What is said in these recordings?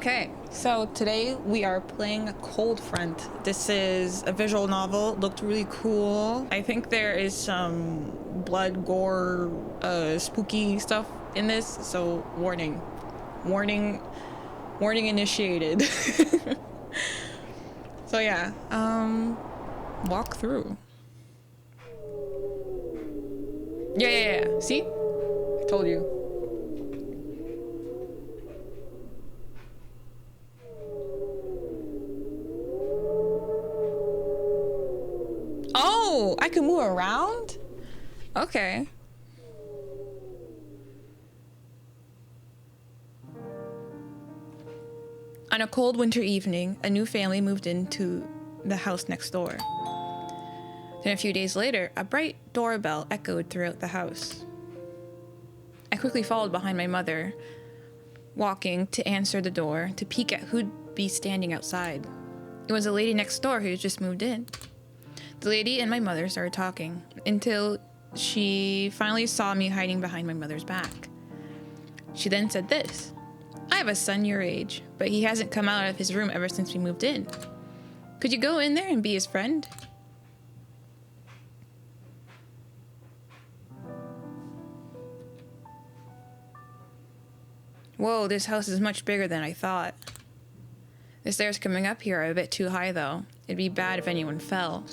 Okay, so today we are playing Cold Front. This is a visual novel. It looked really cool. I think there is some blood, gore, spooky stuff in this, so warning. Warning initiated. So yeah, walk through. Yeah. See? I told you. Oh, I can move around? Okay. On a cold winter evening, a new family moved into the house next door. Then a few days later, a bright doorbell echoed throughout the house. I quickly followed behind my mother, walking to answer the door to peek at who'd be standing outside. It was a lady next door who had just moved in. The lady and my mother started talking until she finally saw me hiding behind my mother's back. She then said this: "I have a son your age, but he hasn't come out of his room ever since we moved in. Could you go in there and be his friend?" Whoa, this house is much bigger than I thought. The stairs coming up here are a bit too high though. It'd be bad if anyone fell.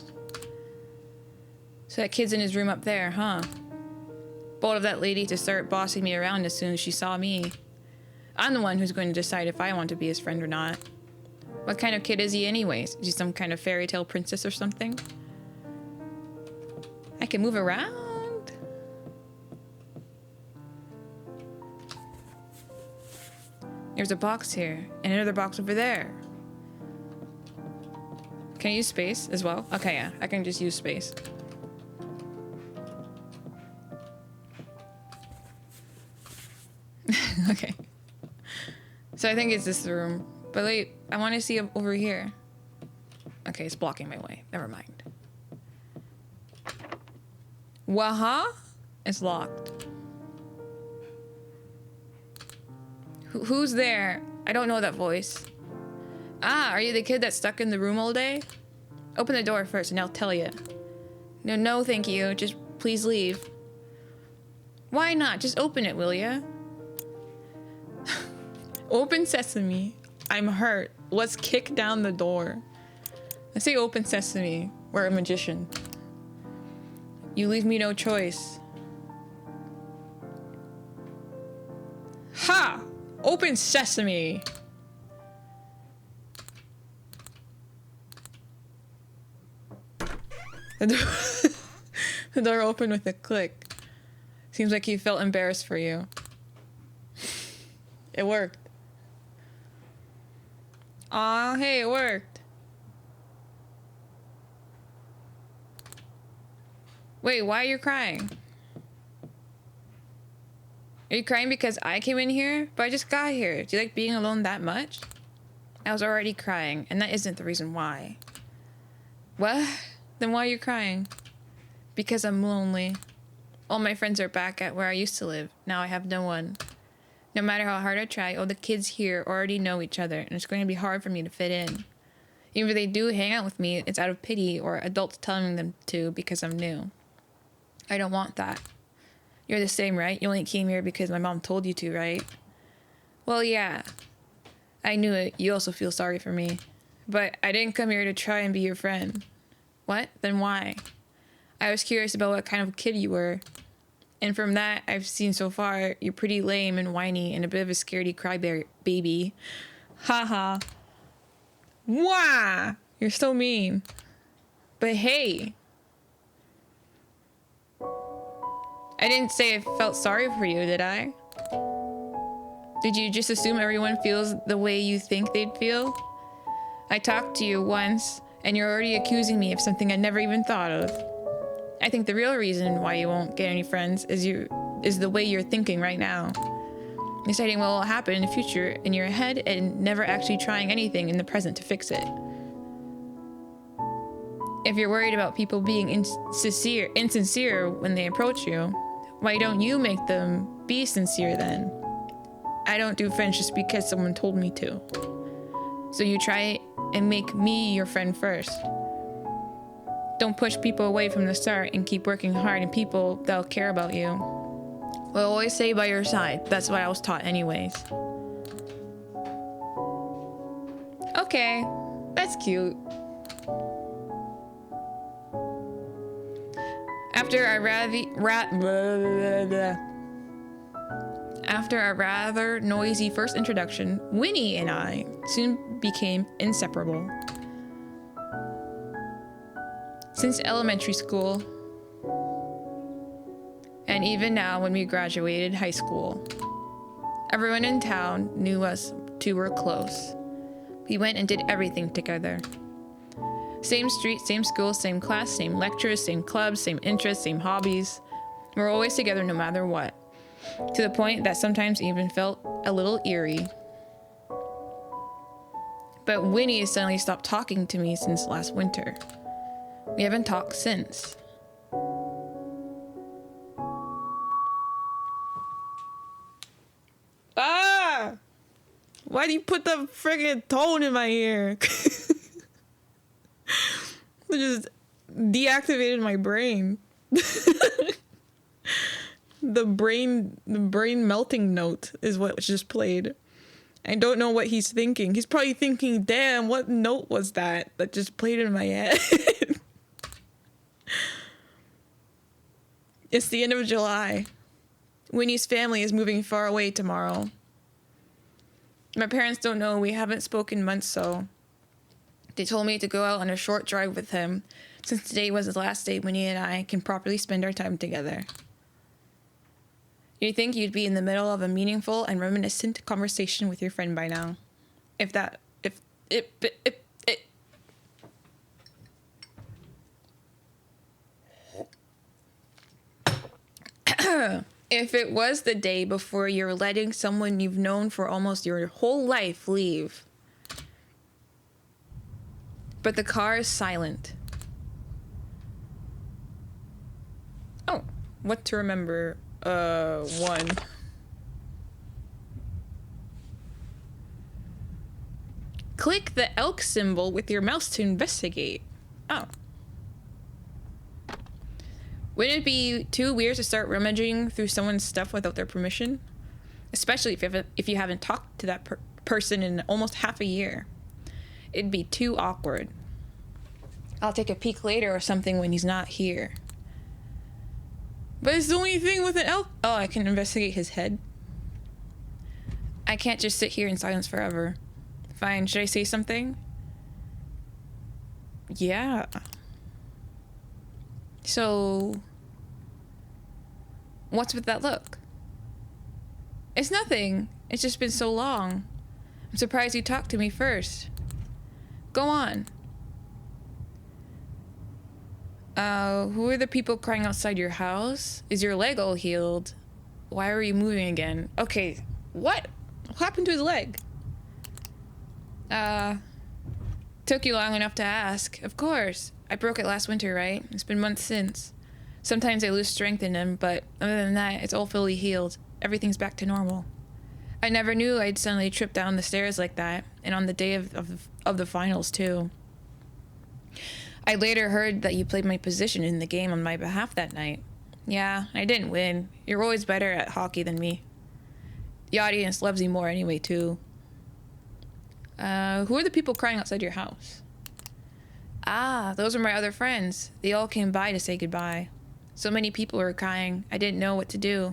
So that kid's in his room up there, huh? Bold of that lady to start bossing me around as soon as she saw me. I'm the one who's going to decide if I want to be his friend or not. What kind of kid is he anyways? Is he some kind of fairy tale princess or something? I can move around. There's a box here, and another box over there. Can I use space as well? Okay, yeah, I can just use space. Okay. So I think it's this room. But wait, I want to see over here. Okay, it's blocking my way. Never mind. Waha? It's locked. Who's there? I don't know that voice. Ah, are you the kid that's stuck in the room all day? Open the door first and I'll tell you. No, thank you. Just please leave. Why not? Just open it, will ya? Open sesame. I'm hurt. Let's kick down the door. I say open sesame. We're a magician. You leave me no choice. Ha! Open sesame. The door opened with a click. Seems like he felt embarrassed for you. It worked. Aw, hey, it worked. Wait, why are you crying? Are you crying because I came in here? But I just got here. Do you like being alone that much? I was already crying, and that isn't the reason why. What? Then why are you crying? Because I'm lonely. All my friends are back at where I used to live. Now I have no one. No matter how hard I try, all the kids here already know each other, and it's going to be hard for me to fit in. Even if they do hang out with me, it's out of pity or adults telling them to because I'm new. I don't want that. You're the same, right? You only came here because my mom told you to, right? Well, yeah. I knew it. You also feel sorry for me. But I didn't come here to try and be your friend. What? Then why? I was curious about what kind of kid you were. And from that I've seen so far, you're pretty lame and whiny and a bit of a scaredy crybaby. Haha. Wah! You're so mean. But hey. I didn't say I felt sorry for you, did I? Did you just assume everyone feels the way you think they'd feel? I talked to you once, and you're already accusing me of something I never even thought of. I think the real reason why you won't get any friends is the way you're thinking right now. Deciding what will happen in the future in your head and never actually trying anything in the present to fix it. If you're worried about people being insincere when they approach you, why don't you make them be sincere then? I don't do friends just because someone told me to. So you try and make me your friend first. Don't push people away from the start and keep working hard and people that'll care about you will always stay by your side. That's what I was taught anyways. Okay, that's cute. After a rather noisy first introduction, Winnie and I soon became inseparable. Since elementary school, and even now when we graduated high school, everyone in town knew us two were close. We went and did everything together. Same street, same school, same class, same lectures, same clubs, same interests, same hobbies. We're always together no matter what. To the point that sometimes even felt a little eerie. But Winnie has suddenly stopped talking to me since last winter. We haven't talked since. Ah! Why do you put the friggin' tone in my ear? It just deactivated my brain. The brain melting note is what just played. I don't know what he's thinking. He's probably thinking, damn, what note was that just played in my head? It's the end of July. Winnie's family is moving far away tomorrow. My parents don't know. We haven't spoken months, so they told me to go out on a short drive with him, since today was the last day Winnie and I can properly spend our time together. You'd think you'd be in the middle of a meaningful and reminiscent conversation with your friend by now. If it was the day before you're letting someone you've known for almost your whole life leave. But the car is silent. Oh, what to remember? 1. Click the elk symbol with your mouse to investigate. Oh. Wouldn't it be too weird to start rummaging through someone's stuff without their permission? Especially if you haven't talked to that person in almost half a year. It'd be too awkward. I'll take a peek later or something when he's not here. But it's the only thing with an elk. Oh, I can investigate his head. I can't just sit here in silence forever. Fine, should I say something? Yeah. So, what's with that look? It's nothing. It's just been so long. I'm surprised you talked to me first. Go on. Who are the people crying outside your house? Is your leg all healed? Why are you moving again? Okay, what? What happened to his leg? Took you long enough to ask. Of course. I broke it last winter, right? It's been months since. Sometimes I lose strength in him, but other than that, it's all fully healed. Everything's back to normal. I never knew I'd suddenly trip down the stairs like that, and on the day of the finals, too. I later heard that you played my position in the game on my behalf that night. Yeah, I didn't win. You're always better at hockey than me. The audience loves you more anyway, too. Who are the people crying outside your house? Ah, those are my other friends. They all came by to say goodbye. So many people were crying. I didn't know what to do.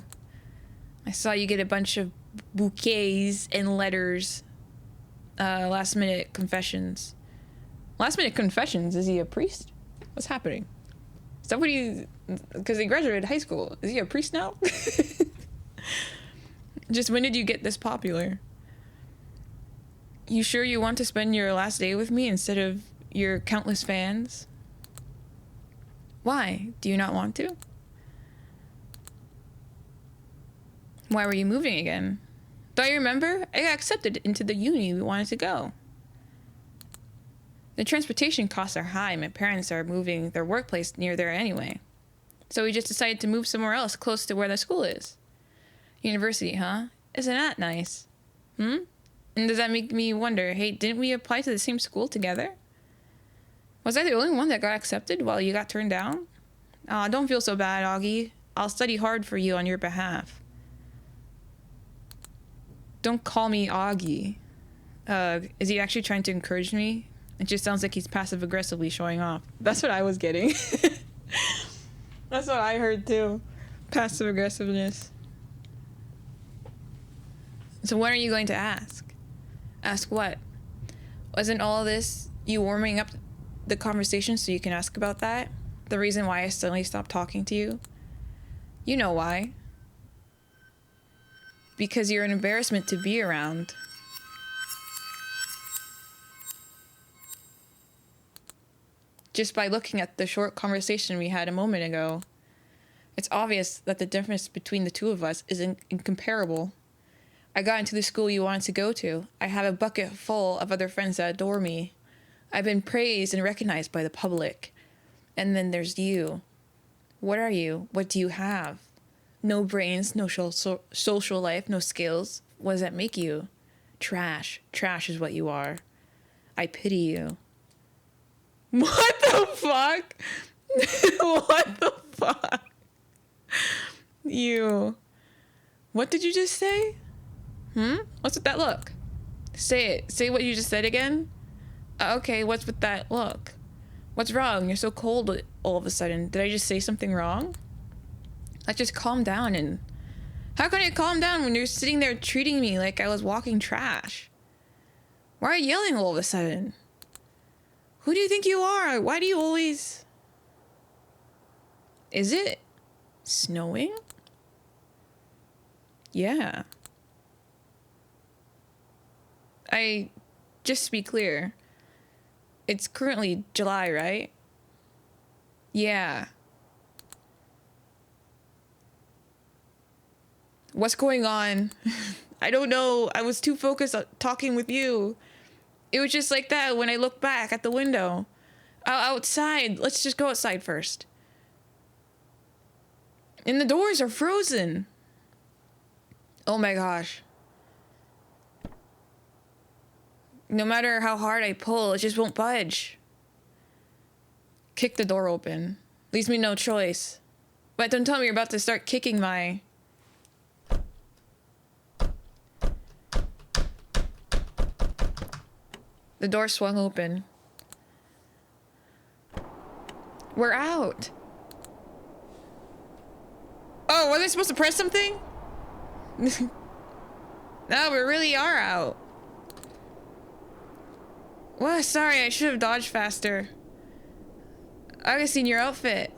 I saw you get a bunch of bouquets and letters. Last minute confessions. Last minute confessions? Is he a priest? What's happening? Is that what he... Because he graduated high school. Is he a priest now? Just when did you get this popular? You sure you want to spend your last day with me instead of your countless fans? Why? Do you not want to? Why were you moving again? Don't you remember? I got accepted into the uni we wanted to go. The transportation costs are high. My parents are moving their workplace near there anyway. So we just decided to move somewhere else close to where the school is. University, huh? Isn't that nice? Hmm? And does that make me wonder, hey, didn't we apply to the same school together? Was I the only one that got accepted while you got turned down? Aw, don't feel so bad, Augie. I'll study hard for you on your behalf. Don't call me Augie. Is he actually trying to encourage me? It just sounds like he's passive-aggressively showing off. That's what I was getting. That's what I heard too. Passive-aggressiveness. So when are you going to ask? Ask what? Wasn't all this you warming up the conversation so you can ask about that? The reason why I suddenly stopped talking to you? You know why. Because you're an embarrassment to be around. Just by looking at the short conversation we had a moment ago, it's obvious that the difference between the two of us is incomparable. I got into the school you wanted to go to. I have a bucket full of other friends that adore me. I've been praised and recognized by the public. And then there's you. What are you? What do you have? No brains, no social life, no skills. What does that make you? Trash. Trash is what you are. I pity you. What the fuck? What the fuck? You. What did you just say? What's with that look? Say it. Say what you just said again. Okay, what's with that look? What's wrong? You're so cold all of a sudden. Did I just say something wrong? Like, just calm down. And how can I calm down when you're sitting there treating me like I was walking trash? Why are you yelling all of a sudden? Who do you think you are? Why do you always... Is it snowing? Yeah. Just to be clear, it's currently July, right? Yeah. What's going on? I don't know. I was too focused on talking with you. It was just like that when I looked back at the window. Outside. Let's just go outside first. And the doors are frozen. Oh my gosh. No matter how hard I pull, it just won't budge. Kick the door open. Leaves me no choice. But don't tell me you're about to start kicking my... The door swung open. We're out. Oh, was I supposed to press something? No, we really are out. Well, sorry, I should have dodged faster. I could have seen your outfit.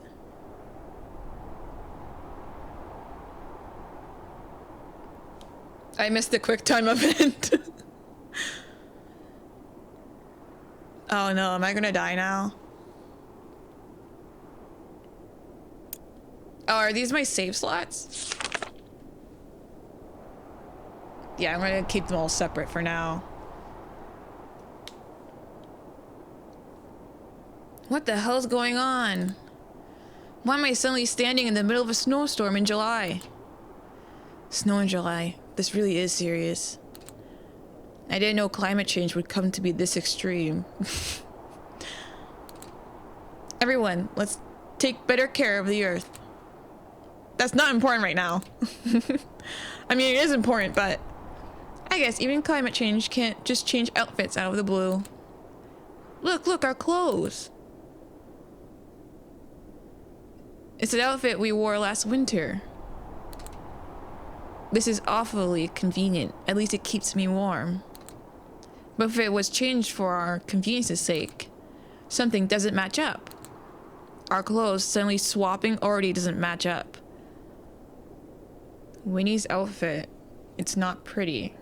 I missed the quick time event. Oh no, am I gonna die now? Oh, are these my save slots? Yeah, I'm gonna keep them all separate for now. What the hell's going on? Why am I suddenly standing in the middle of a snowstorm in July? Snow in July. This really is serious. I didn't know climate change would come to be this extreme. Everyone, let's take better care of the earth. That's not important right now. I mean, it is important, but I guess even climate change can't just change outfits out of the blue. Look, our clothes. It's an outfit we wore last winter. This is awfully convenient. At least it keeps me warm. But if it was changed for our convenience's sake, something doesn't match up. Our clothes suddenly swapping already doesn't match up. Winnie's outfit. It's not pretty.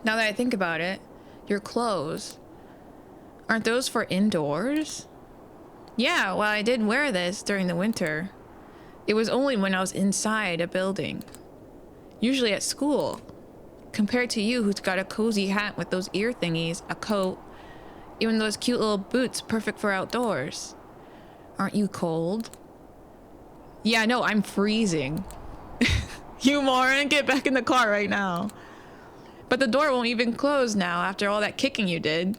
Now that I think about it, your clothes, aren't those for indoors? Yeah, well, I did wear this during the winter. It was only when I was inside a building. Usually at school. Compared to you, who's got a cozy hat with those ear thingies, a coat, even those cute little boots perfect for outdoors. Aren't you cold? Yeah, no, I'm freezing. You moron, get back in the car right now. But the door won't even close now after all that kicking you did.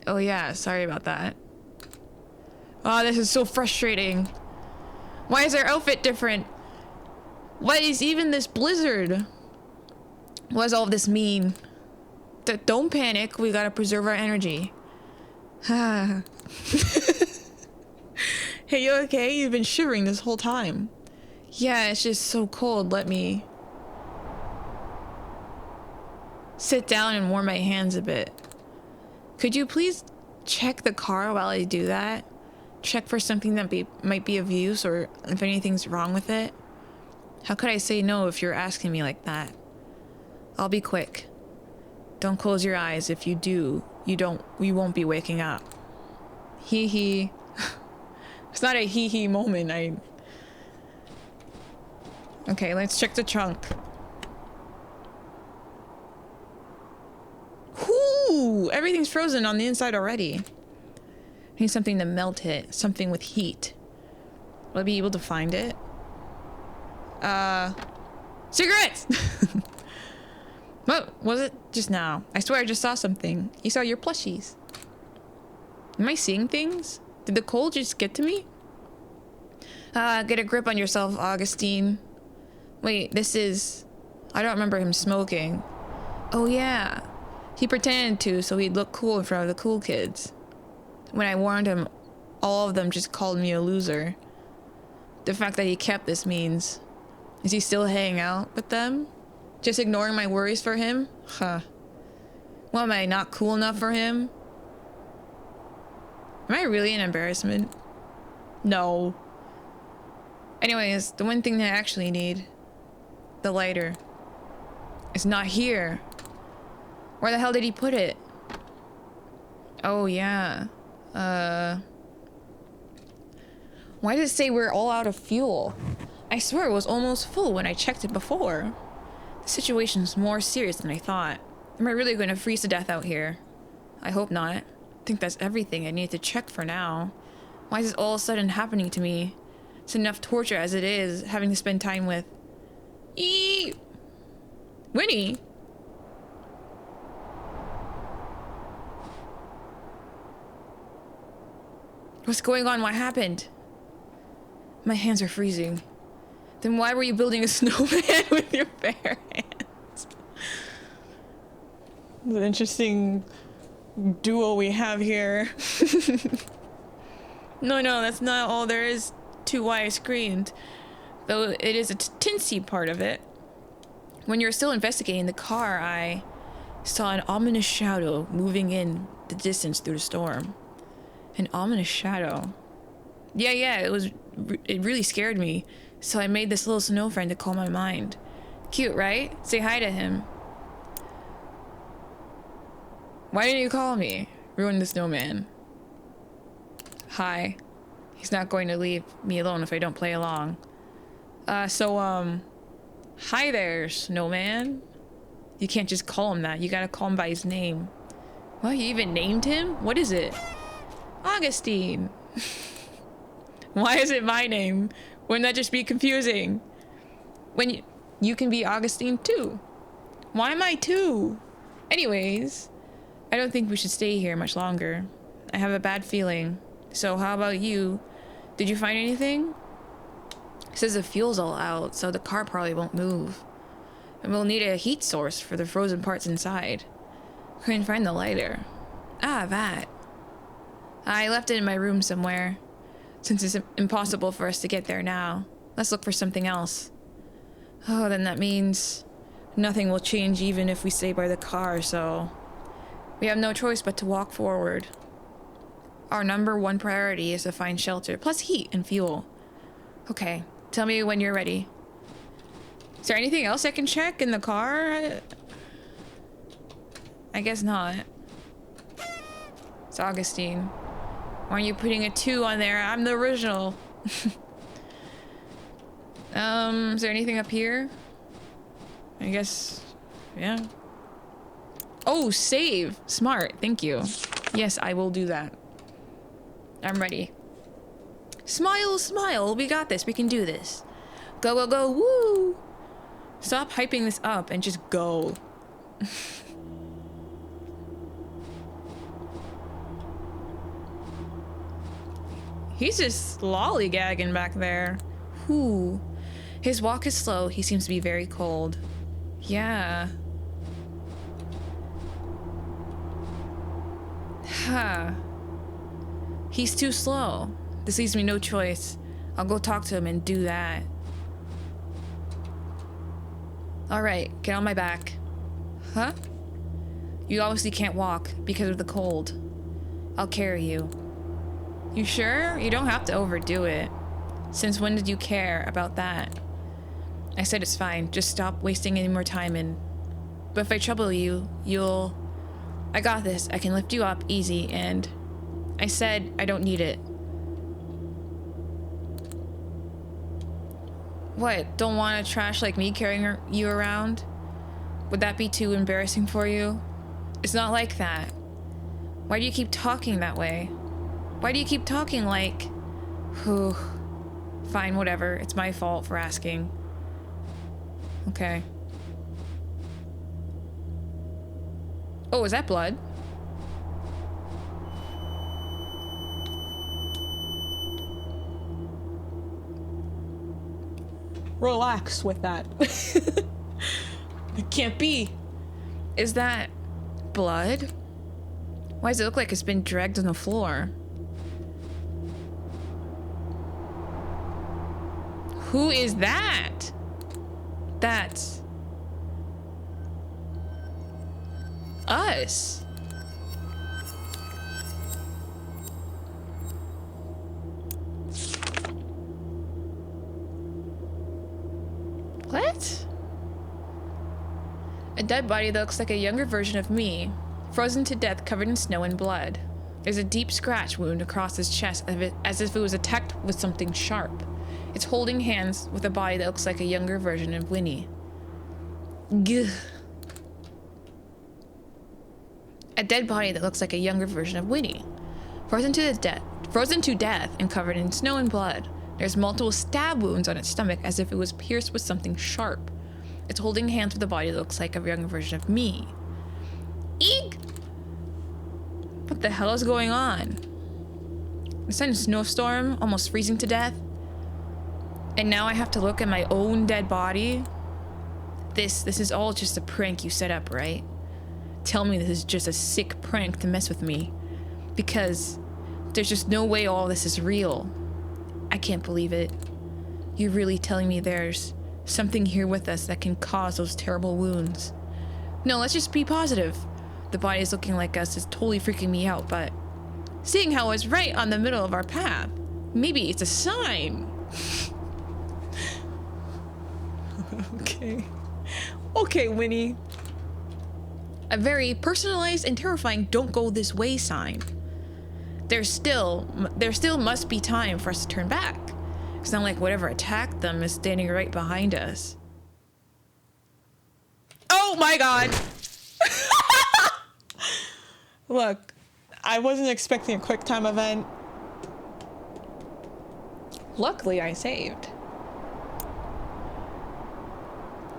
Oh yeah, sorry about that. Oh, this is so frustrating. Why is our outfit different? What is even this blizzard? What does all of this mean? Don't panic, we gotta preserve our energy. Hey, you okay? You've been shivering this whole time. Yeah, it's just so cold. Let me sit down and warm my hands a bit. Could you please check the car while I do that? Check for something that might be of use, or if anything's wrong with it. How could I say no if you're asking me like that? I'll be quick. Don't close your eyes. If you do, you won't be waking up. Hee hee. It's not a hee hee moment. Okay, let's check the trunk. Whoo! Everything's frozen on the inside already. I need something to melt it. Something with heat. Will I be able to find it? Cigarettes! What was it just now? I swear I just saw something. You saw your plushies. Am I seeing things? Did the cold just get to me? Get a grip on yourself, Augustine. Wait, this is... I don't remember him smoking. Oh yeah. He pretended to so he'd look cool in front of the cool kids. When I warned him, all of them just called me a loser. The fact that he kept this means... Is he still hanging out with them? Just ignoring my worries for him? Huh. What, am I not cool enough for him? Am I really an embarrassment? No. Anyways, the one thing that I actually need... The lighter. It's not here. Where the hell did he put it? Oh, yeah. Why does it say we're all out of fuel? I swear it was almost full when I checked it before. The situation's more serious than I thought. Am I really going to freeze to death out here? I hope not. I think that's everything I need to check for now. Why is this all of a sudden happening to me? It's enough torture as it is, having to spend time with... Winnie? What's going on? What happened? My hands are freezing. Then why were you building a snowman with your bare hands? It's an interesting duo we have here. No, that's not all there is to why I screamed. Though it is a tinsy part of it. When you were still investigating the car, I saw an ominous shadow moving in the distance through the storm. An ominous shadow. Yeah, it really scared me. So I made this little snow friend to calm my mind. Cute, right? Say hi to him. Why didn't you call me? Ruin the snowman. Hi. He's not going to leave me alone if I don't play along. Hi there, snowman. You can't just call him that. You gotta call him by his name. What, you even named him? What is it? Augustine. Why is it my name? Wouldn't that just be confusing? When you can be Augustine too. Why am I two? Anyways, I don't think we should stay here much longer. I have a bad feeling. So how about you? Did you find anything? It says the fuel's all out, so the car probably won't move. And we'll need a heat source for the frozen parts inside. Couldn't find the lighter. Ah, that. I left it in my room somewhere. Since it's impossible for us to get there now, let's look for something else. Oh, then that means nothing will change even if we stay by the car, so... We have no choice but to walk forward. Our #1 priority is to find shelter, plus heat and fuel. Okay, tell me when you're ready. Is there anything else I can check in the car? I guess not. It's Augustine. Why aren't you putting a 2 on there? I'm the original. Is there anything up here? I guess, yeah. Oh, save. Smart, thank you. Yes, I will do that. I'm ready. Smile, smile. We got this. We can do this. Go, go, go. Woo! Stop hyping this up and just go. He's just lollygagging back there. Whoo. His walk is slow. He seems to be very cold. Yeah. Huh. He's too slow. This leaves me no choice. I'll go talk to him and do that. Alright, get on my back. Huh? You obviously can't walk because of the cold. I'll carry you. You sure? You don't have to overdo it. Since when did you care about that? I said it's fine. Just stop wasting any more time and... But if I trouble you, you'll... I got this. I can lift you up easy and... I said I don't need it. What? Don't want a trash like me carrying you around? Would that be too embarrassing for you? It's not like that. Why do you keep talking that way? Why do you keep talking like... Whew. Fine, whatever. It's my fault for asking. Okay. Oh, is that blood? Relax with that. It can't be. Is that blood? Why does it look like it's been dragged on the floor? Who is that? That's us. What? A dead body that looks like a younger version of me, frozen to death, covered in snow and blood. There's a deep scratch wound across his chest as if it was attacked with something sharp. It's holding hands with a body that looks like a younger version of Winnie. Gugh. A dead body that looks like a younger version of Winnie. Frozen to death and covered in snow and blood. There's multiple stab wounds on its stomach as if it was pierced with something sharp. It's holding hands with a body that looks like a younger version of me. Eek! What the hell is going on? A sudden snowstorm, almost freezing to death. And now I have to look at my own dead body? This is all just a prank you set up, right? Tell me this is just a sick prank to mess with me. Because there's just no way all this is real. I can't believe it. You're really telling me there's something here with us that can cause those terrible wounds. No, let's just be positive. The body is looking like us is totally freaking me out, but seeing how it's right on the middle of our path, maybe it's a sign. Okay. Okay, Winnie. A very personalized and terrifying don't go this way sign. There still must be time for us to turn back. It's not like whatever attacked them is standing right behind us. Oh my god! Look, I wasn't expecting a quick time event. Luckily, I saved.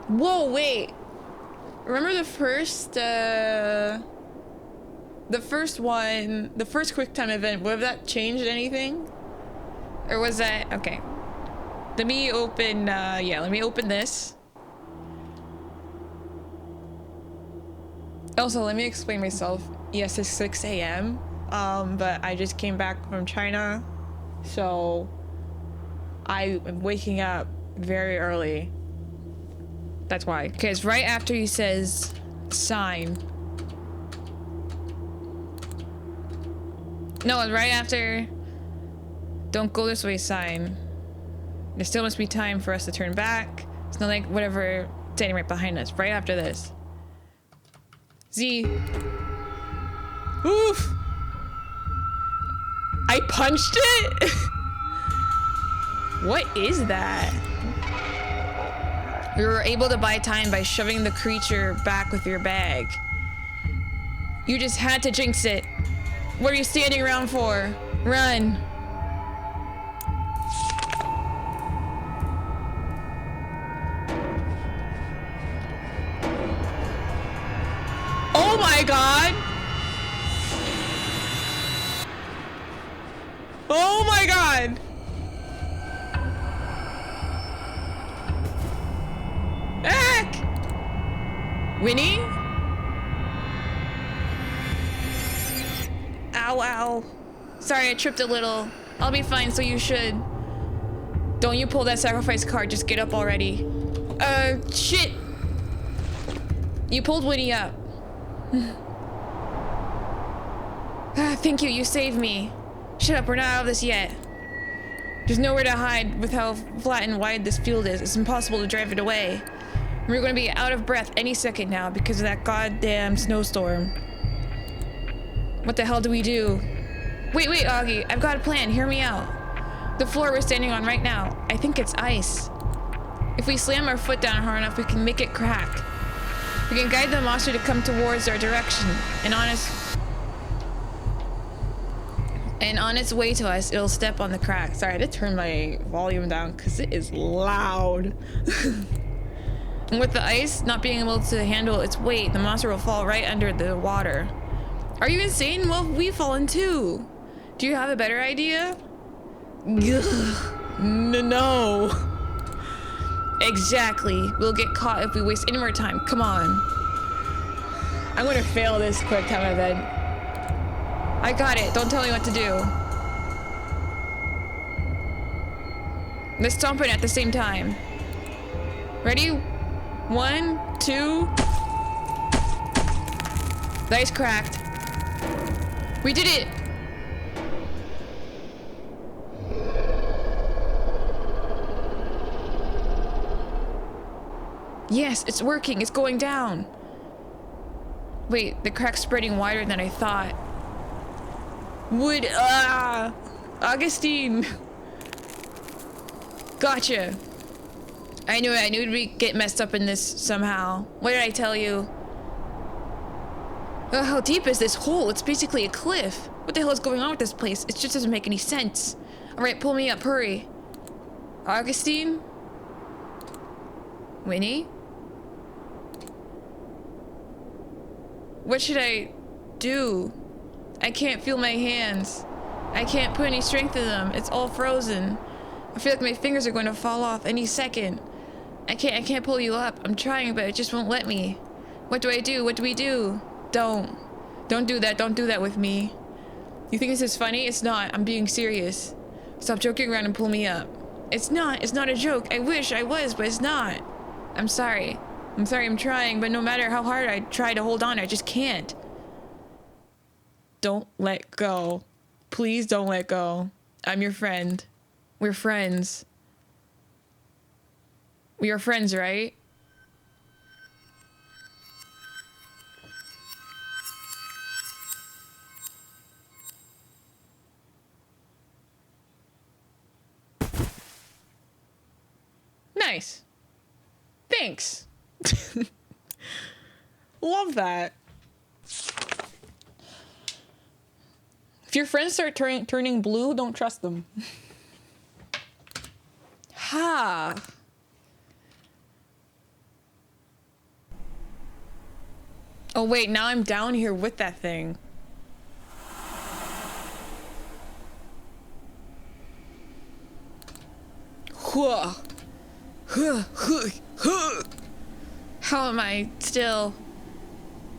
Whoa, wait. Remember the first quick time event, would have that changed anything? Or was that, okay. Let me open, let me open this. Also, let me explain myself. Yes, it's 6 a.m. But I just came back from China, so I am waking up very early. That's why. Because right after he says sign. No, right after don't go this way sign. There still must be time for us to turn back. It's not like whatever standing right behind us. Right after this. Z. Oof. I punched it? What is that? You were able to buy time by shoving the creature back with your bag. You just had to jinx it. What are you standing around for? Run. Oh my god! Heck! Winnie? Ow, ow. Sorry, I tripped a little. I'll be fine, so you should. Don't you pull that sacrifice card, just get up already. Shit! You pulled Winnie up. Thank you, you saved me. Shut up, we're not out of this yet. There's nowhere to hide with how flat and wide this field is. It's impossible to drive it away. We're gonna be out of breath any second now because of that goddamn snowstorm. What the hell do we do? Wait, Augie, I've got a plan, hear me out. The floor we're standing on right now, I think it's ice. If we slam our foot down hard enough, we can make it crack. We can guide the monster to come towards our direction, and on its way to us, it'll step on the crack. Sorry, I had to turn my volume down because it is loud. And with the ice not being able to handle its weight, the monster will fall right under the water. Are you insane? Well, we've fallen too. Do you have a better idea? No. Exactly. We'll get caught if we waste any more time. Come on. I'm gonna fail this quick time event. I got it. Don't tell me what to do. Let's stomp it at the same time. Ready? 1, 2. The ice cracked. We did it! Yes, it's working. It's going down. Wait, the crack's spreading wider than I thought. Augustine. Gotcha. I knew it. I knew we'd get messed up in this somehow. What did I tell you? How deep is this hole? It's basically a cliff. What the hell is going on with this place? It just doesn't make any sense. All right, pull me up. Hurry. Augustine? Winnie? What should I do? I can't feel my hands. I can't put any strength in them. It's all frozen. I feel like my fingers are going to fall off any second. I can't pull you up. I'm trying, but it just won't let me. What do I do? What do we do? Don't do that. Don't do that with me. You think this is funny? It's not. I'm being serious. Stop joking around and pull me up. It's not a joke. I wish I was, but it's not. I'm sorry. I'm trying, but no matter how hard I try to hold on, I just can't. Don't let go. Please don't let go. I'm your friend. We're friends. We are friends, right? Nice. Thanks. Love that. If your friends start turning blue, don't trust them. Ha. Oh wait, now I'm down here with that thing. How am I still?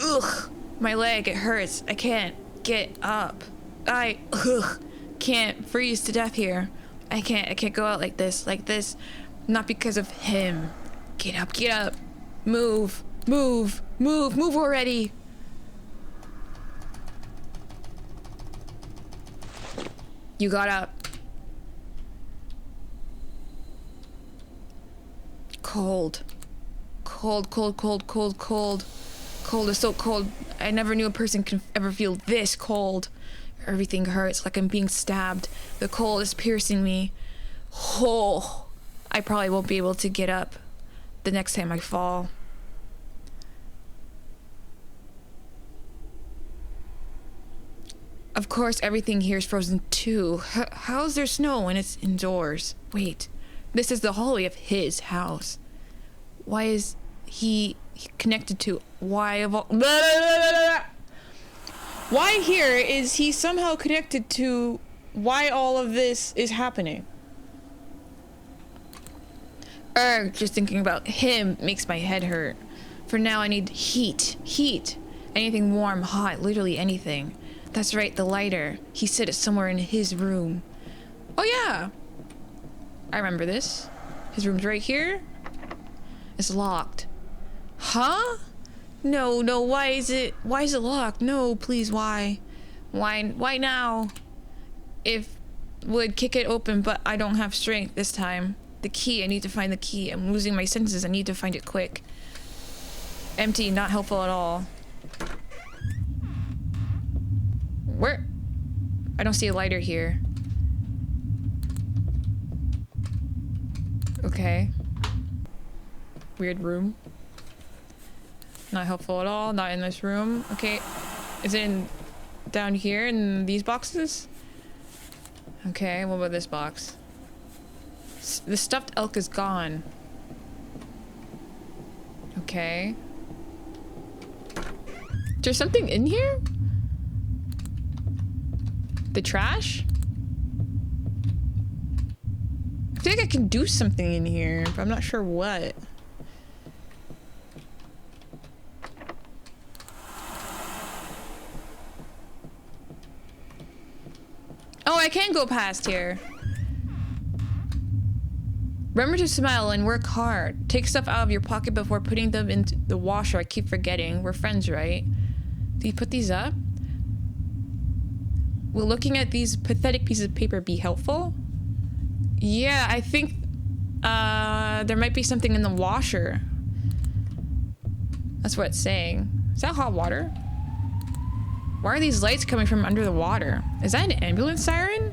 Ugh, my leg, it hurts. I can't get up. I can't freeze to death here. I can't go out like this. Not because of him. Get up. Move already. You got up. Cold is so cold. I never knew a person could ever feel this cold. Everything hurts like I'm being stabbed. The cold is piercing me. Oh, I probably won't be able to get up the next time I fall. Of course, everything here is frozen too. How's there snow when it's indoors? Wait, this is the hallway of his house. Why is he connected to? Why here is he somehow connected to why all of this is happening. Just thinking about him makes my head hurt. For now, I need heat. Heat. Anything warm, hot, literally anything. That's right, the lighter. He said it somewhere in his room. Oh yeah! I remember this. His room's right here. It's locked. Huh? No, why is it locked? No, please, why? Why now? If would kick it open, but I don't have strength this time. The key, I need to find the key. I'm losing my senses, I need to find it quick. Empty, not helpful at all. Where? I don't see a lighter here. Okay. Weird room. Not helpful at all, not in this room. Okay, is it in down here in these boxes? Okay, what about this box? The stuffed elk is gone. Okay. There's something in here? The trash? I feel like I can do something in here, but I'm not sure what. Oh, I can go past here. Remember to smile and work hard. Take stuff out of your pocket before putting them into the washer. I keep forgetting. We're friends, right? Do you put these up? Will looking at these pathetic pieces of paper be helpful? Yeah, I think there might be something in the washer. That's what it's saying. Is that hot water? Why are these lights coming from under the water? Is that an ambulance siren?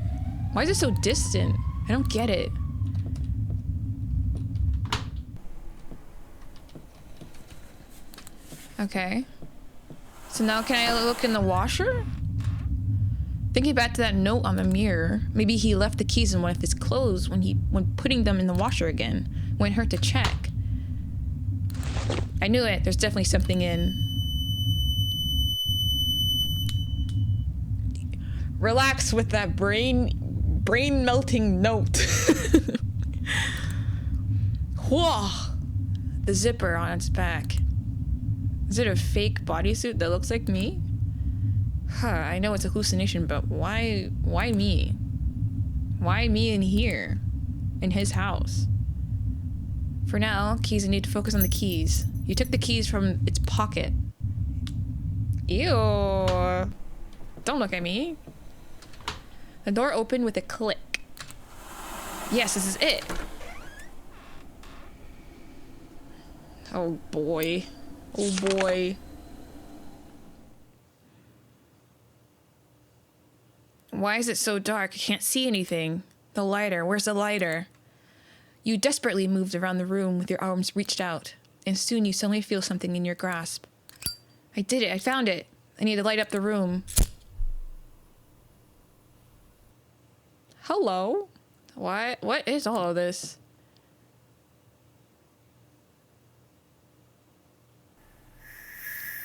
Why is it so distant? I don't get it. Okay. So now can I look in the washer? Thinking back to that note on the mirror, maybe he left the keys in one of his clothes when putting them in the washer again. Wouldn't hurt to check. I knew it. There's definitely something in. Relax with that brain melting note. Whoa! The zipper on its back. Is it a fake bodysuit that looks like me? Huh, I know it's a hallucination, but why me? Why me in here? In his house? For now, keys, I need to focus on the keys. You took the keys from its pocket. Ew. Don't look at me. The door opened with a click. Yes, this is it. Oh boy. Oh boy. Why is it so dark? I can't see anything. The lighter. Where's the lighter? You desperately moved around the room with your arms reached out, and soon you suddenly feel something in your grasp. I did it. I found it. I need to light up the room. Hello? What is all of this?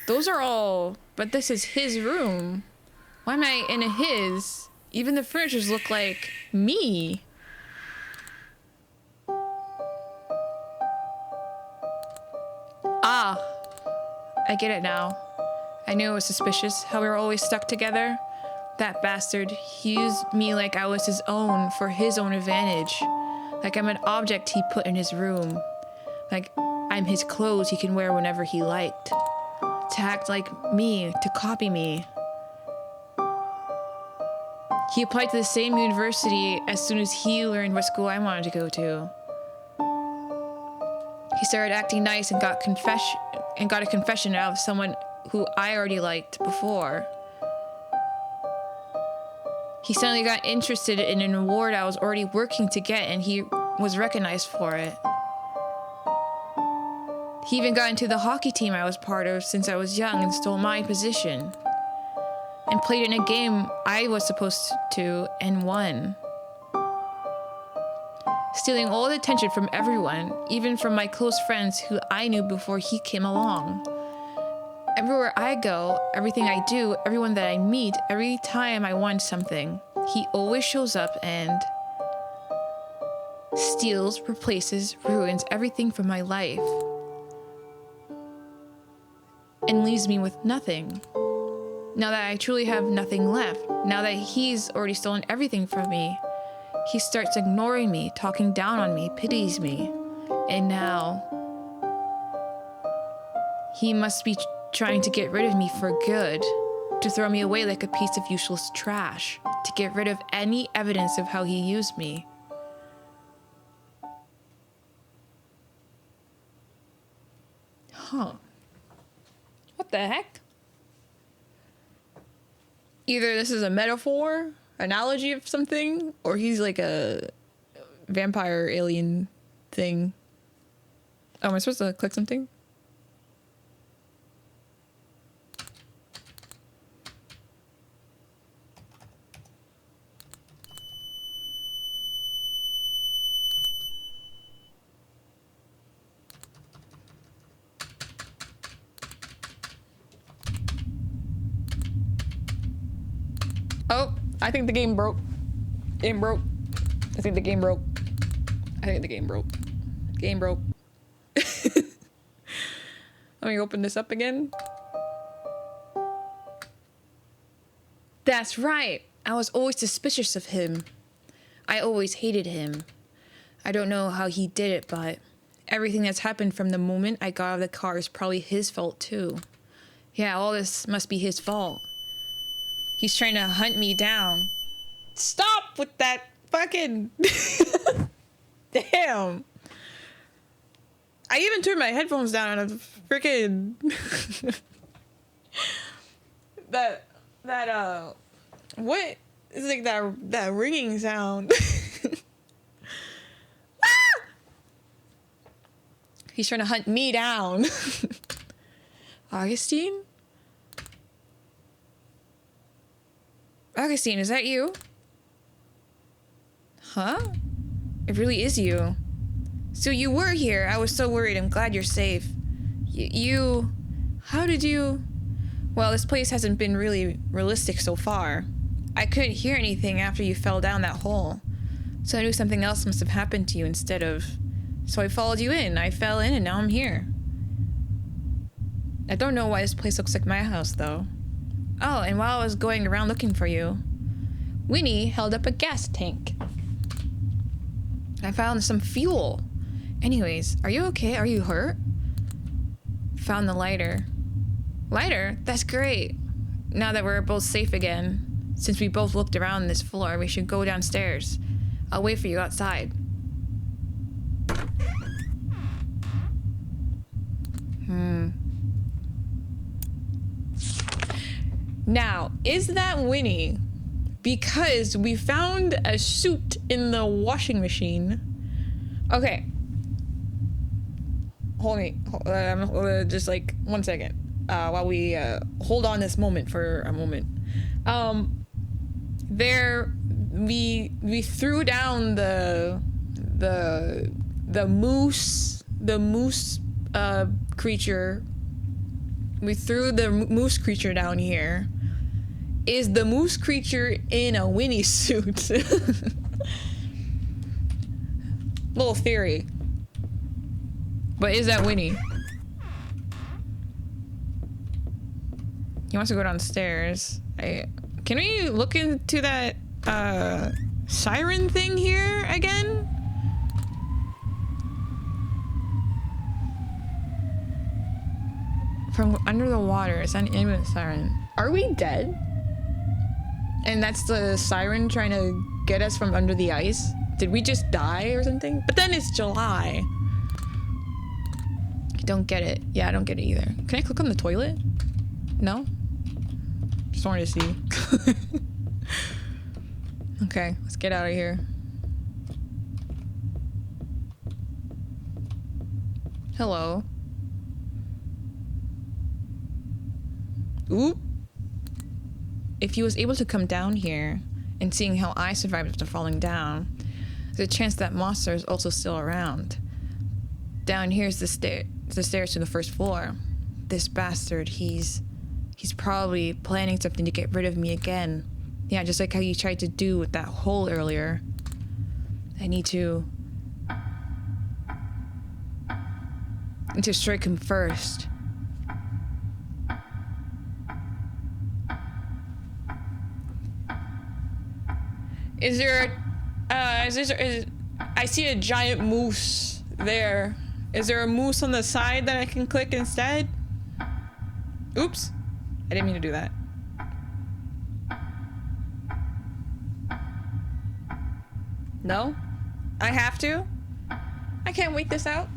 Those are all... But this is his room. Why am I in his? Even the furnitures look like me. Ah. I get it now. I knew it was suspicious how we were always stuck together. That bastard, he used me like I was his own for his own advantage. Like I'm an object he put in his room. Like I'm his clothes he can wear whenever he liked. To act like me, to copy me. He applied to the same university as soon as he learned what school I wanted to go to. He started acting nice and got a confession out of someone who I already liked before. He suddenly got interested in an award I was already working to get, and he was recognized for it. He even got into the hockey team I was part of since I was young and stole my position. And played in a game I was supposed to and won. Stealing all the attention from everyone, even from my close friends who I knew before he came along. Everywhere I go, everything I do, everyone that I meet, every time I won something. He always shows up and steals, replaces, ruins everything from my life. And leaves me with nothing. Now that I truly have nothing left, now that he's already stolen everything from me, he starts ignoring me, talking down on me, pities me. And now he must be trying to get rid of me for good, to throw me away like a piece of useless trash, to get rid of any evidence of how he used me. Huh. What the heck? Either this is a metaphor, analogy of something, or he's like a vampire alien thing. Oh, am I supposed to click something? Oh, I think the game broke. Game broke. I think the game broke. I think the game broke. Game broke. Let me open this up again. That's right. I was always suspicious of him. I always hated him. I don't know how he did it, but everything that's happened from the moment I got out of the car is probably his fault too. Yeah, all this must be his fault. He's trying to hunt me down. Stop with that fucking... Damn. I even turned my headphones down and a freaking... What is like that ringing sound? Ah! He's trying to hunt me down. Augustine? Augustine, is that you? Huh? It really is you. So you were here. I was so worried. I'm glad you're safe. You... How did you... Well, this place hasn't been really realistic so far. I couldn't hear anything after you fell down that hole. So I knew something else must have happened to you instead of... So I followed you in. I fell in and now I'm here. I don't know why this place looks like my house, though. Oh, and while I was going around looking for you, Winnie held up a gas tank. I found some fuel. Anyways, are you okay? Are you hurt? Found the lighter. Lighter? That's great. Now that we're both safe again, since we both looked around this floor, we should go downstairs. I'll wait for you outside. Now, is that Winnie? Because we found a suit in the washing machine. Okay. Just like 1 second. While we hold on this moment for a moment. We threw down the moose creature. We threw the moose creature down here. Is the moose creature in a Winnie suit? Little theory. But is that Winnie? He wants to go downstairs. Can we look into that siren thing here again? From under the water, it's an ambulance siren. Are we dead? And that's the siren trying to get us from under the ice? Did we just die or something? But then it's July. I don't get it. Yeah, I don't get it either. Can I click on the toilet? No? Just wanted to see. Okay, let's get out of here. Hello. Oop. If he was able to come down here and seeing how I survived after falling down, there's a chance that monster is also still around. Down here's the stairs to the first floor. This bastard, he's probably planning something to get rid of me again. Yeah, just like how you tried to do with that hole earlier. I need to strike him first. Is there I see a giant moose there. Is there a moose on the side that I can click instead? Oops. I didn't mean to do that. No? I have to? I can't wait this out?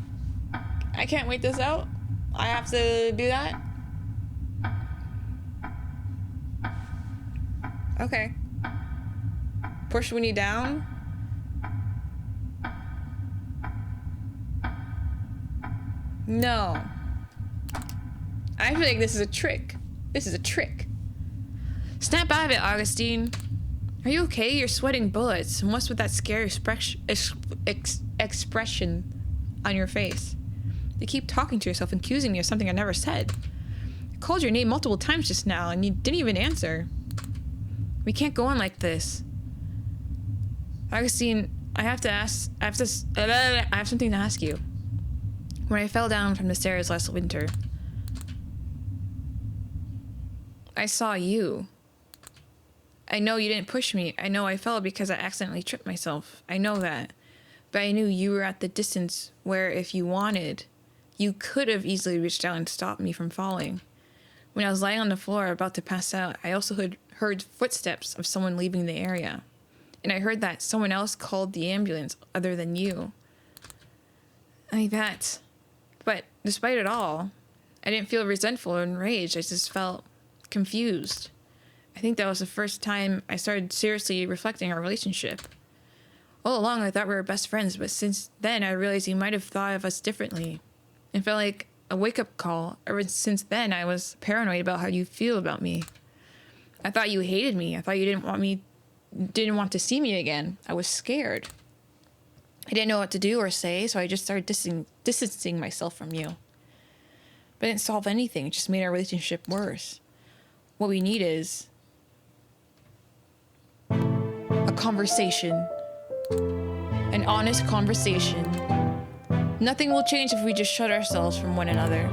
I can't wait this out? I have to do that? Okay. Push Winnie down? No. I feel like this is a trick. This is a trick. Snap out of it, Augustine. Are you okay? You're sweating bullets. And what's with that scary expression on your face? You keep talking to yourself and accusing me of something I never said. I called your name multiple times just now and you didn't even answer. We can't go on like this. Augustine, I have something to ask you. When I fell down from the stairs last winter, I saw you. I know you didn't push me. I know I fell because I accidentally tripped myself. I know that. But I knew you were at the distance where if you wanted, you could have easily reached out and stopped me from falling. When I was lying on the floor about to pass out, I also heard footsteps of someone leaving the area. And I heard that someone else called the ambulance other than you. Like that. But despite it all, I didn't feel resentful or enraged. I just felt confused. I think that was the first time I started seriously reflecting our relationship. All along, I thought we were best friends, but since then, I realized you might have thought of us differently. It felt like a wake-up call. Ever since then, I was paranoid about how you feel about me. I thought you hated me. I thought you didn't want to see me again. I was scared. I didn't know what to do or say, so I just started distancing myself from you. But it didn't solve anything. It just made our relationship worse. What we need is a conversation. An honest conversation. Nothing will change if we just shut ourselves from one another.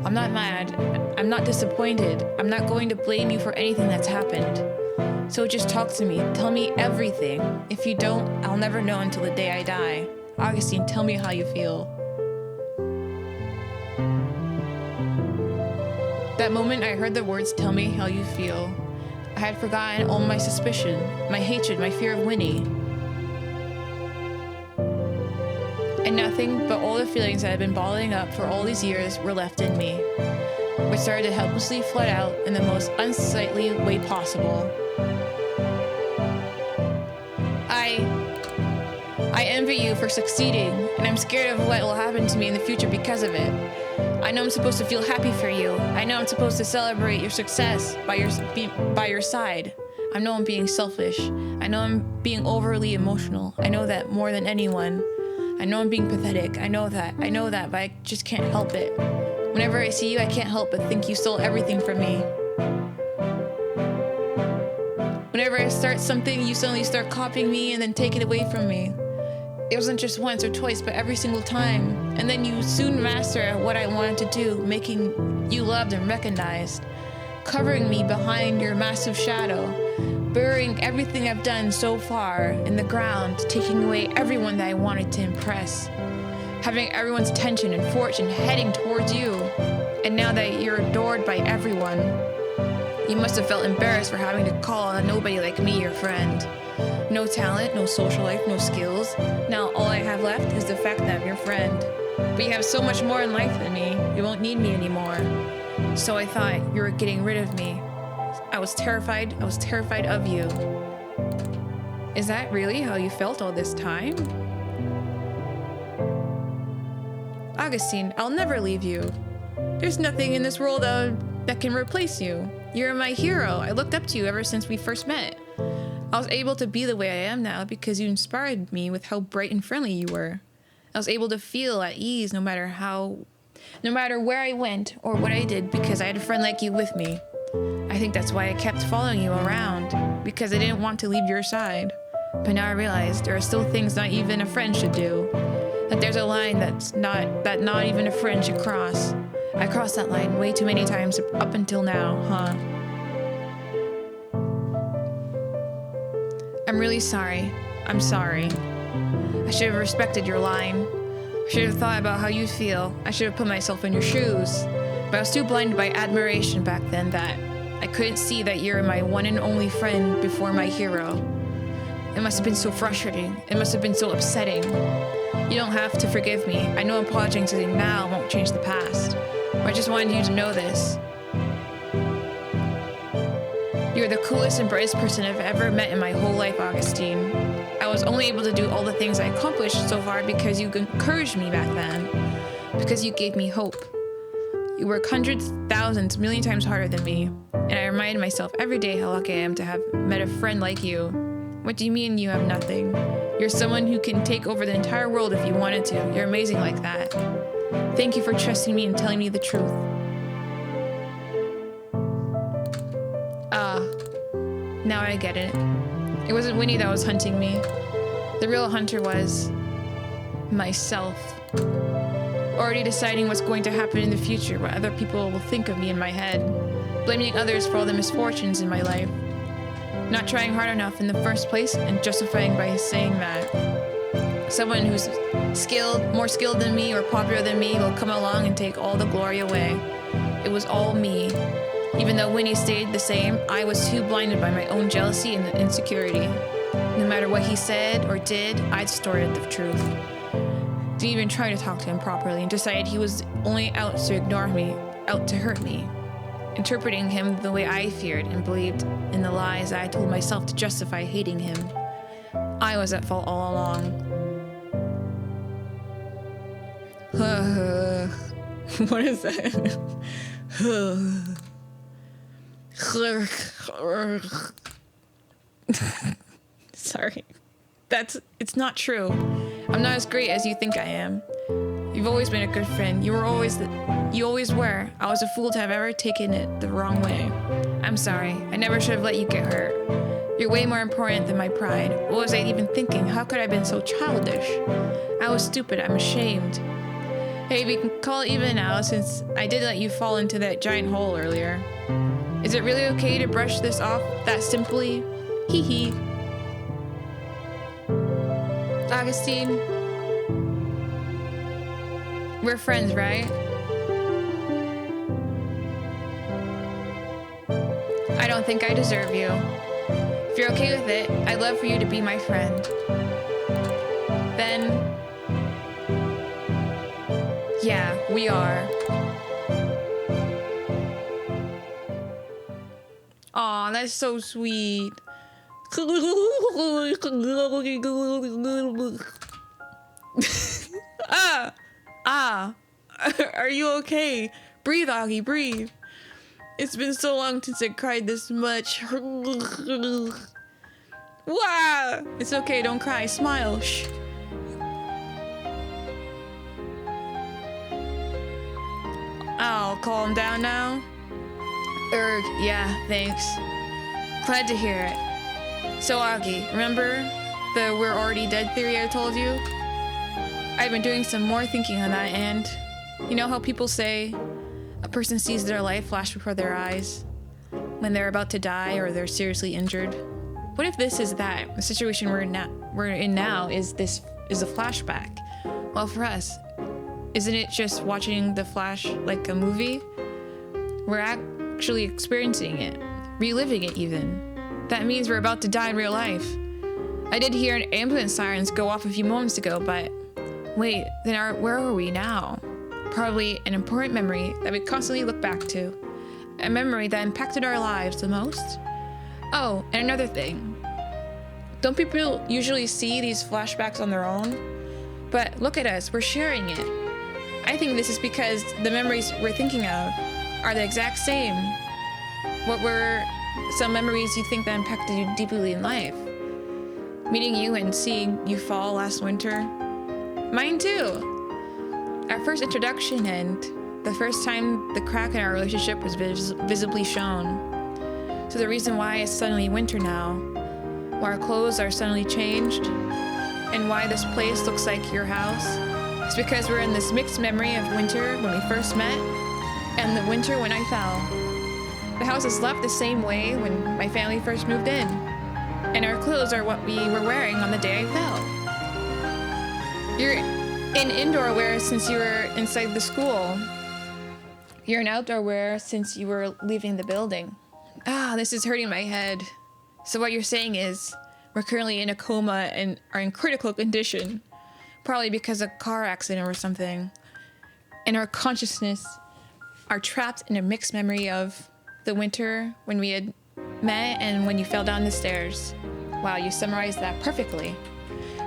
I'm not mad. I'm not disappointed. I'm not going to blame you for anything that's happened. So just talk to me. Tell me everything. If you don't, I'll never know until the day I die. Augustine, tell me how you feel. That moment I heard the words, tell me how you feel. I had forgotten all my suspicion, my hatred, my fear of Winnie. And nothing but all the feelings that had been bottling up for all these years were left in me, which started to helplessly flood out in the most unsightly way possible. I envy you for succeeding, and I'm scared of what will happen to me in the future because of it. I know I'm supposed to feel happy for you. I know I'm supposed to celebrate your success by your side. I know I'm being selfish. I know I'm being overly emotional. I know that more than anyone. I know I'm being pathetic. I know that, but I just can't help it. Whenever I see you, I can't help but think you stole everything from me. Whenever I start something, you suddenly start copying me and then take it away from me. It wasn't just once or twice, but every single time. And then you soon master what I wanted to do, making you loved and recognized, covering me behind your massive shadow, burying everything I've done so far in the ground, taking away everyone that I wanted to impress, having everyone's attention and fortune heading towards you. And now that you're adored by everyone, you must have felt embarrassed for having to call a nobody like me your friend. No talent, no social life, no skills. Now all I have left is the fact that I'm your friend. But you have so much more in life than me. You won't need me anymore. So I thought you were getting rid of me. I was terrified of you. Is that really how you felt all this time? Augustine, I'll never leave you. There's nothing in this world that can replace you. You're my hero. I looked up to you ever since we first met. I was able to be the way I am now because you inspired me with how bright and friendly you were. I was able to feel at ease no matter where I went or what I did because I had a friend like you with me. I think that's why I kept following you around. because I didn't want to leave your side. But now I realize there are still things not even a friend should do. That there's a line that not even a friend should cross. I crossed that line way too many times up until now, huh? I'm really sorry. I'm sorry. I should have respected your line. I should have thought about how you feel. I should have put myself in your shoes. But I was too blinded by admiration back then that I couldn't see that you're my one and only friend before my hero. It must have been so frustrating. It must have been so upsetting. You don't have to forgive me. I know apologizing now won't change the past. But I just wanted you to know this. You're the coolest and brightest person I've ever met in my whole life, Augustine. I was only able to do all the things I accomplished so far because you encouraged me back then. Because you gave me hope. You work hundreds, thousands, million times harder than me. And I remind myself every day how lucky I am to have met a friend like you. What do you mean you have nothing? You're someone who can take over the entire world if you wanted to. You're amazing like that. Thank you for trusting me and telling me the truth. Now I get it. It wasn't Winnie that was hunting me. The real hunter was myself. Already deciding what's going to happen in the future, what other people will think of me in my head. Blaming others for all the misfortunes in my life. Not trying hard enough in the first place and justifying by saying that someone who's more skilled than me or popular than me will come along and take all the glory away. It was all me. Even though Winnie stayed the same, I was too blinded by my own jealousy and insecurity. No matter what he said or did, I distorted the truth. Didn't even try to talk to him properly and decided he was only out to ignore me, out to hurt me. Interpreting him the way I feared and believed in the lies I told myself to justify hating him. I was at fault all along. What is that? Sorry. It's not true. I'm not as great as you think I am. You've always been a good friend. You always were. I was a fool to have ever taken it the wrong way. I'm sorry. I never should have let you get hurt. You're way more important than my pride. What was I even thinking? How could I have been so childish? I was stupid. I'm ashamed. Hey, we can call it even now since I did let you fall into that giant hole earlier. Is it really okay to brush this off that simply? Hee hee. Augustine, we're friends, right? I don't think I deserve you. If you're okay with it, I'd love for you to be my friend. Then, yeah, we are. Aw, that's so sweet. Are you okay? Breathe, Augie, breathe. It's been so long since I cried this much. Wow! It's okay, don't cry. Smile. Shh. I'll calm down now. Yeah, thanks. Glad to hear it. So, Augie, remember the we're already dead theory I told you? I've been doing some more thinking on that, and you know how people say a person sees their life flash before their eyes when they're about to die or they're seriously injured? What if this is that? The situation we're in now is a flashback. Well, for us, isn't it just watching the flash like a movie? We're actually experiencing it, reliving it even. That means we're about to die in real life. I did hear an ambulance sirens go off a few moments ago, but wait, then where are we now? Probably an important memory that we constantly look back to. A memory that impacted our lives the most. Oh, and another thing. Don't people usually see these flashbacks on their own? But look at us, we're sharing it. I think this is because the memories we're thinking of are the exact same. What were some memories you think that impacted you deeply in life? Meeting you and seeing you fall last winter? Mine too. Our first introduction and the first time the crack in our relationship was visibly shown. So the reason why it's suddenly winter now, why our clothes are suddenly changed, and why this place looks like your house, is because we're in this mixed memory of winter when we first met, and the winter when I fell. The house is left the same way when my family first moved in, and our clothes are what we were wearing on the day I fell. You're in indoor wear since you were inside the school. You're in outdoor wear since you were leaving the building. Ah, this is hurting my head. So what you're saying is, we're currently in a coma and are in critical condition. Probably because of a car accident or something. And our consciousness are trapped in a mixed memory of the winter when we had met and when you fell down the stairs. Wow, you summarized that perfectly.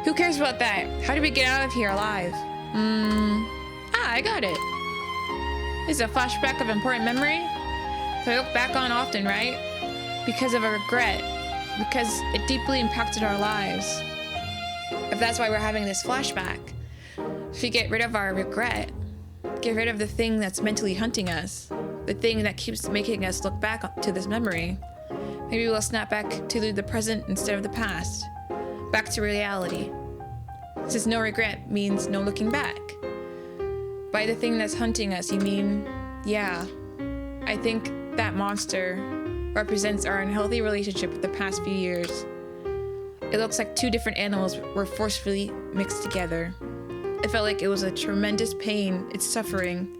Who cares about that? How did we get out of here alive? I got it. This is a flashback of important memory that I look back on often, right? Because of a regret. Because it deeply impacted our lives. If that's why we're having this flashback, if we get rid of our regret, get rid of the thing that's mentally hunting us, the thing that keeps making us look back to this memory, maybe we'll snap back to the present instead of the past. Back to reality. Since no regret means no looking back. By the thing that's hunting us, you mean, yeah, I think that monster represents our unhealthy relationship with the past few years. It looks like two different animals were forcefully mixed together. It felt like it was a tremendous pain, it's suffering.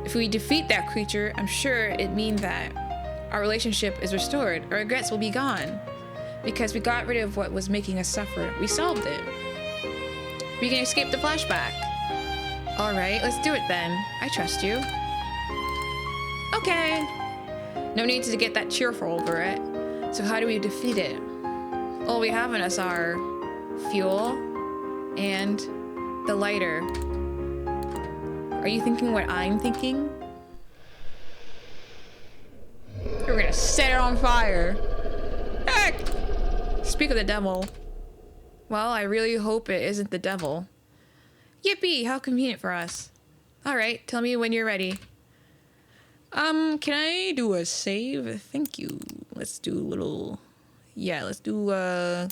If we defeat that creature, I'm sure it means that our relationship is restored. Our regrets will be gone. Because we got rid of what was making us suffer. We solved it. We can escape the flashback. Alright, let's do it then. I trust you. Okay. No need to get that cheerful over it. So how do we defeat it? All we have in us are fuel and the lighter. Are you thinking what I'm thinking? We're gonna set it on fire. Heck! Speak of the devil. Well, I really hope it isn't the devil. Yippee! How convenient for us. Alright, tell me when you're ready. Can I do a save? Thank you. Let's do a little... Yeah, let's do a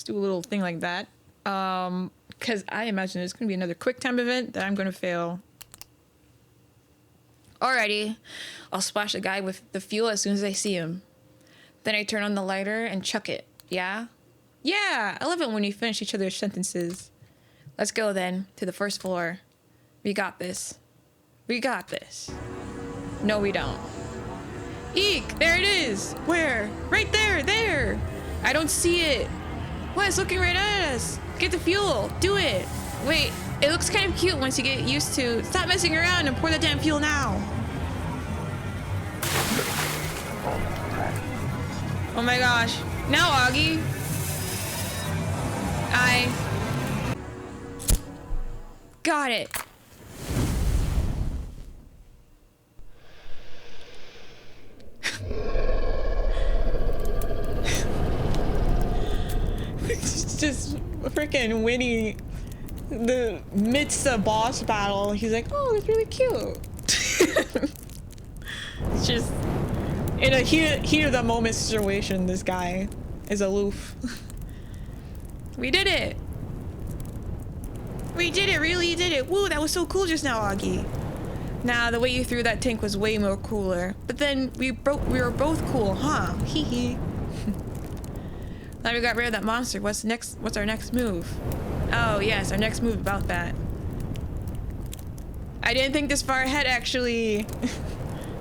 little thing like that. Because I imagine there's gonna be another quick time event that I'm gonna fail. Alrighty. I'll splash the guy with the fuel as soon as I see him. Then I turn on the lighter and chuck it. Yeah? Yeah! I love it when we finish each other's sentences. Let's go then, to the first floor. We got this. We got this. No, we don't. Eek! There it is! Where? Right there! There! I don't see it! What? It's looking right at us! Get the fuel! Do it! Wait, it looks kind of cute once you get used to... Stop messing around and pour the damn fuel now! Oh my gosh. Now, Augie! I... got it! It's just freaking Winnie, the midst of boss battle, he's like, oh, it's really cute. It's just in a heat of the moment situation, this guy is aloof. We did it. We did it, really did it. Woo, that was so cool just now, Augie. Nah, the way you threw that tank was way more cooler. But then we were both cool, huh? Hee hee. Now we got rid of that monster. What's next? What's our next move? Oh yes, our next move about that. I didn't think this far ahead, actually.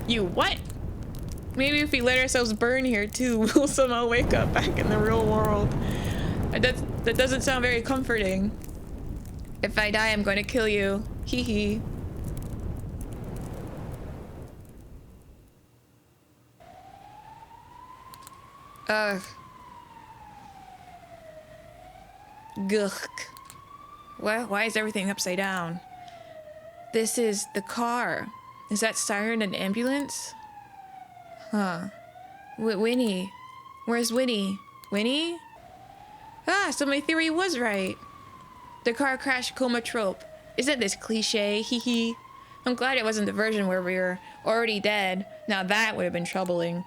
You what? Maybe if we let ourselves burn here too, we'll somehow wake up back in the real world. That doesn't sound very comforting. If I die, I'm going to kill you. Hee hee. Ugh. Gugh. Why is everything upside down? This is the car. Is that siren an ambulance? Huh. Winnie. Where's Winnie? Winnie? Ah, so my theory was right. The car crash coma trope. Isn't this cliche? Hee hee. I'm glad it wasn't the version where we were already dead. Now that would have been troubling.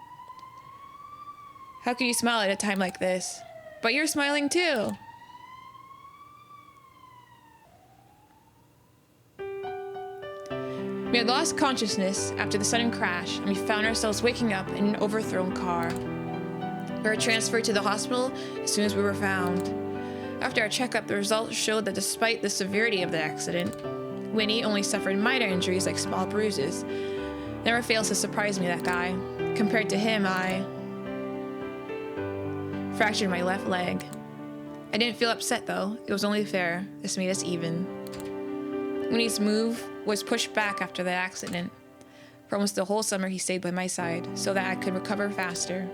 How could you smile at a time like this? But you're smiling too. We had lost consciousness after the sudden crash, and we found ourselves waking up in an overthrown car. We were transferred to the hospital as soon as we were found. After our checkup, the results showed that despite the severity of the accident, Winnie only suffered minor injuries like small bruises. Never fails to surprise me, that guy. Compared to him, I fractured my left leg. I didn't feel upset though. It was only fair. This made us even. Winnie's move was pushed back after the accident. For almost the whole summer he stayed by my side so that I could recover faster.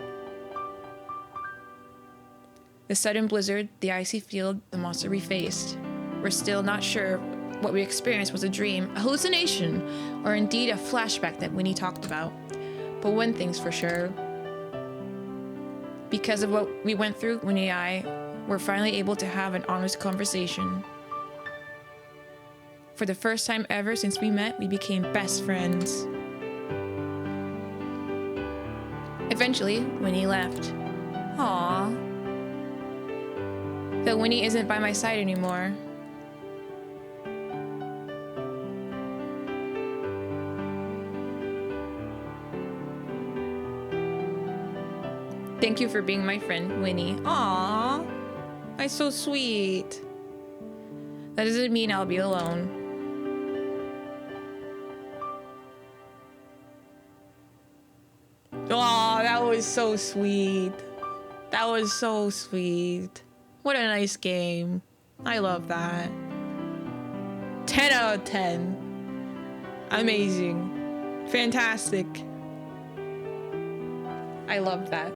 The sudden blizzard, the icy field, the monster we faced. We're still not sure what we experienced was a dream, a hallucination, or indeed a flashback that Winnie talked about. But one thing's for sure. Because of what we went through, Winnie and I were finally able to have an honest conversation. For the first time ever since we met, we became best friends. Eventually, Winnie left. Aww. Though Winnie isn't by my side anymore. Thank you for being my friend, Winnie. Aww. That's so sweet. That doesn't mean I'll be alone. Aw, that was so sweet. That was so sweet. What a nice game. I love that. 10 out of 10. Amazing. Fantastic. I love that.